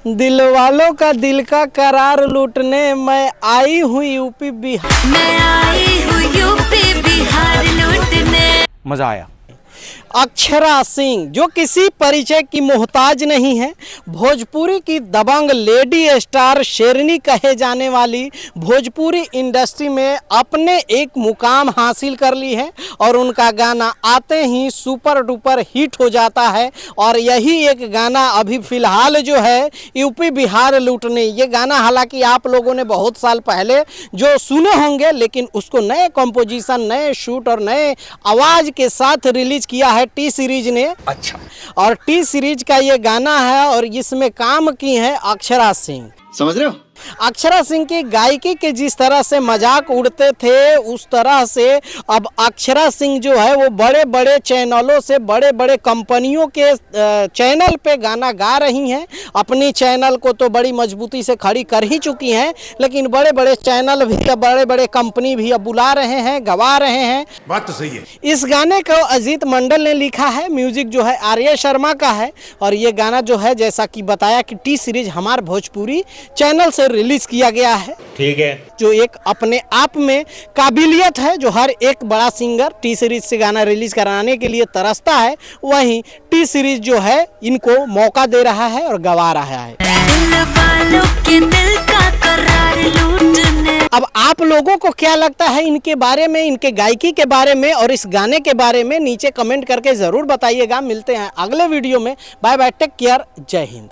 दिल वालों का दिल का करार लूटने मैं आई हूँ यूपी बिहार। मैं आई हूँ यूपी बिहार लूटने। मजा आया। अक्षरा सिंह जो किसी परिचय की मोहताज नहीं है, भोजपुरी की दबंग लेडी स्टार शेरनी कहे जाने वाली भोजपुरी इंडस्ट्री में अपने एक मुकाम हासिल कर ली है और उनका गाना आते ही सुपर डुपर हिट हो जाता है। और यही एक गाना अभी फ़िलहाल जो है यूपी बिहार लूटने, ये गाना हालांकि आप लोगों ने बहुत साल पहले जो सुने होंगे, लेकिन उसको नए कंपोजिशन, नए शूट और नए आवाज़ के साथ रिलीज किया है टी सीरीज ने। अच्छा। और टी सीरीज का ये गाना है और इसमें काम की है अक्षरा सिंह। समझ रहे हो? अक्षरा सिंह की गायकी के जिस तरह से मजाक उड़ते थे, उस तरह से अब अक्षरा सिंह जो है वो बड़े बड़े चैनलों से, बड़े बड़े कंपनियों के चैनल पे गाना गा रही हैं। अपनी चैनल को तो बड़ी मजबूती से खड़ी कर ही चुकी हैं, लेकिन बड़े बड़े चैनल भी, बड़े बड़े कंपनी भी अब बुला रहे हैं, गवा रहे हैं। बात तो सही है। इस गाने को अजीत मंडल ने लिखा है, म्यूजिक जो है आर्य शर्मा का है। और ये गाना जो है जैसा कि बताया कि टी सीरीज हमार भोजपुरी चैनल से रिलीज किया गया है। ठीक है। जो एक अपने आप में काबिलियत है, जो हर एक बड़ा सिंगर टी सीरीज से गाना रिलीज कराने के लिए तरसता है, वहीं टी सीरीज जो है इनको मौका दे रहा है और गवा रहा है। दिल वालों के दिल का करार लूटने। अब आप लोगों को क्या लगता है इनके बारे में, इनके गायकी के बारे में और इस गाने के बारे में नीचे कमेंट करके जरूर बताइएगा। मिलते हैं अगले वीडियो में। बाय बाय, टेक केयर, जय हिंद।